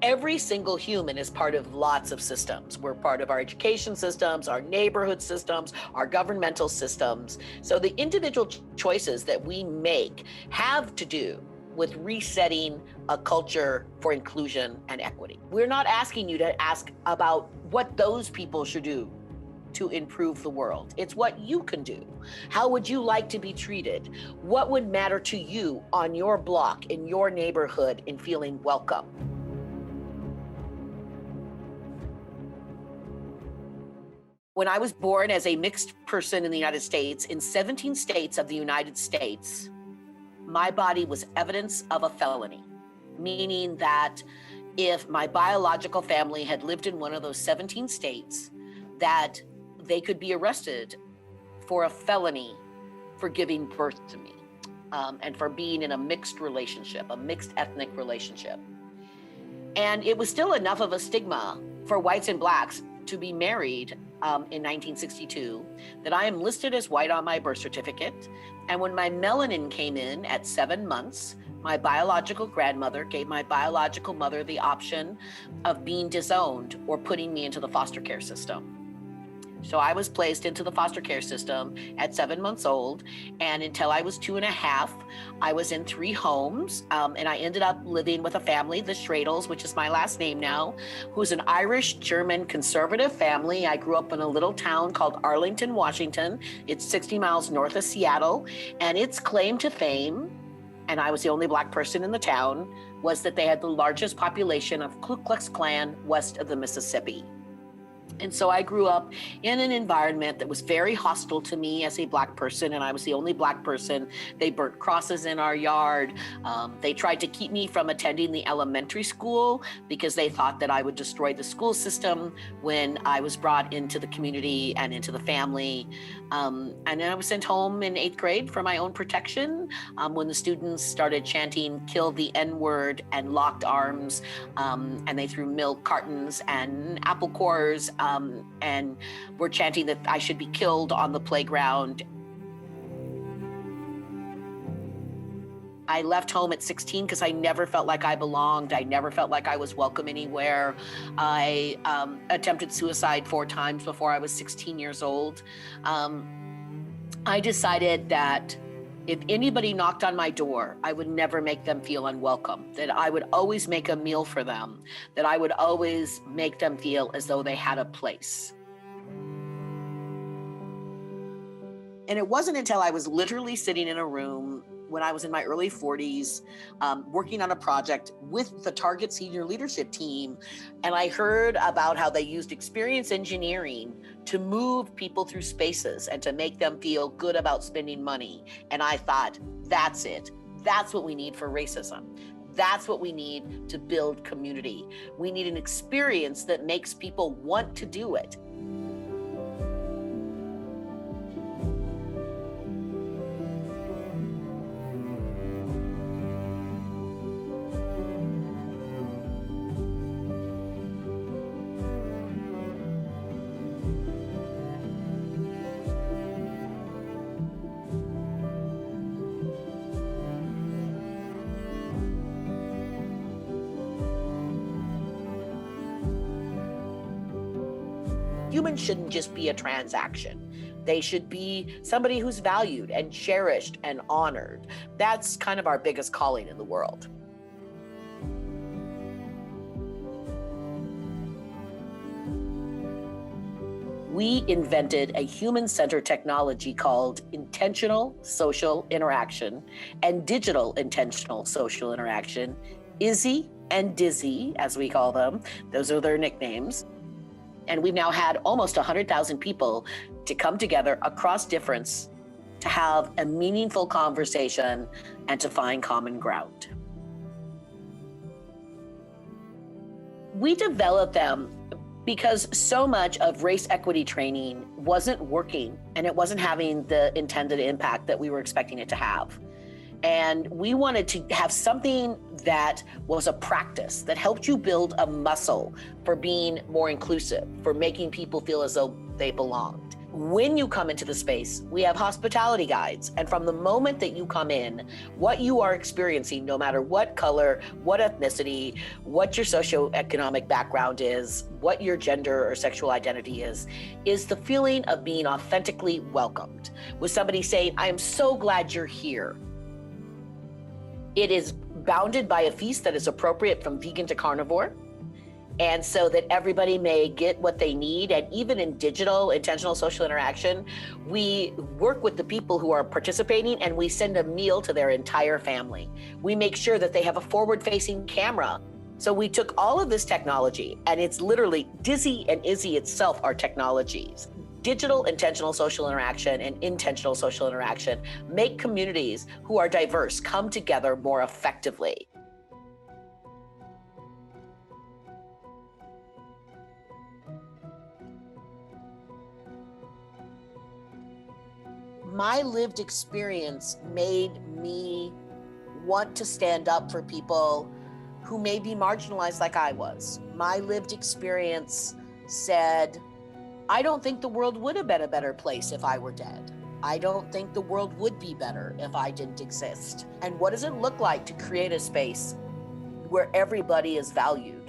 Every single human is part of lots of systems. We're part of our education systems, our neighborhood systems, our governmental systems. So the individual choices that we make have to do with resetting a culture for inclusion and equity. We're not asking you to ask about what those people should do to improve the world. It's what you can do. How would you like to be treated? What would matter to you on your block, in your neighborhood, in feeling welcome? When I was born as a mixed person in the United States, in 17 states of the United States, my body was evidence of a felony, meaning that if my biological family had lived in one of those 17 states, that they could be arrested for a felony for giving birth to me, and for being in a mixed relationship, a mixed ethnic relationship. And it was still enough of a stigma for whites and blacks to be married in 1962, that I am listed as white on my birth certificate. And when my melanin came in at 7 months, my biological grandmother gave my biological mother the option of being disowned or putting me into the foster care system. So I was placed into the foster care system at 7 months old, and until I was 2.5, I was in 3 homes, and I ended up living with a family, the Schradels, which is my last name now, who's an Irish-German conservative family. I grew up in a little town called Arlington, Washington. It's 60 miles north of Seattle, and its claim to fame, and I was the only Black person in the town, was that they had the largest population of Ku Klux Klan west of the Mississippi. And so I grew up in an environment that was very hostile to me as a Black person, and I was the only Black person. They burnt crosses in our yard. They tried to keep me from attending the elementary school because they thought that I would destroy the school system when I was brought into the community and into the family. And then I was sent home in 8th grade for my own protection when the students started chanting, "Kill the N-word," and locked arms, and they threw milk cartons and apple cores, and were chanting that I should be killed on the playground. I left home at 16 because I never felt like I belonged. I never felt like I was welcome anywhere. I attempted suicide 4 times before I was 16 years old. I decided that if anybody knocked on my door, I would never make them feel unwelcome, that I would always make a meal for them, that I would always make them feel as though they had a place. And it wasn't until I was literally sitting in a room when I was in my early 40s, working on a project with the Target senior leadership team, and I heard about how they used experience engineering to move people through spaces and to make them feel good about spending money. And I thought, that's it. That's what we need for racism. That's what we need to build community. We need an experience that makes people want to do it. Humans shouldn't just be a transaction. They should be somebody who's valued and cherished and honored. That's kind of our biggest calling in the world. We invented a human-centered technology called intentional social interaction and digital intentional social interaction, IZZY and DIZZY, as we call them. Those are their nicknames. And we've now had almost 100,000 people to come together across difference to have a meaningful conversation and to find common ground. We developed them because so much of race equity training wasn't working and it wasn't having the intended impact that we were expecting it to have. And we wanted to have something that was a practice that helped you build a muscle for being more inclusive, for making people feel as though they belonged. When you come into the space, we have hospitality guides. And from the moment that you come in, what you are experiencing, no matter what color, what ethnicity, what your socioeconomic background is, what your gender or sexual identity is the feeling of being authentically welcomed. With somebody saying, I am so glad you're here. It is bounded by a feast that is appropriate from vegan to carnivore. And so that everybody may get what they need. And even in digital intentional social interaction, we work with the people who are participating and we send a meal to their entire family. We make sure that they have a forward-facing camera. So we took all of this technology, and it's literally Dizzy and Izzy itself are technologies. Digital intentional social interaction and intentional social interaction make communities who are diverse come together more effectively. My lived experience made me want to stand up for people who may be marginalized like I was. My lived experience said, I don't think the world would have been a better place if I were dead. I don't think the world would be better if I didn't exist. And what does it look like to create a space where everybody is valued?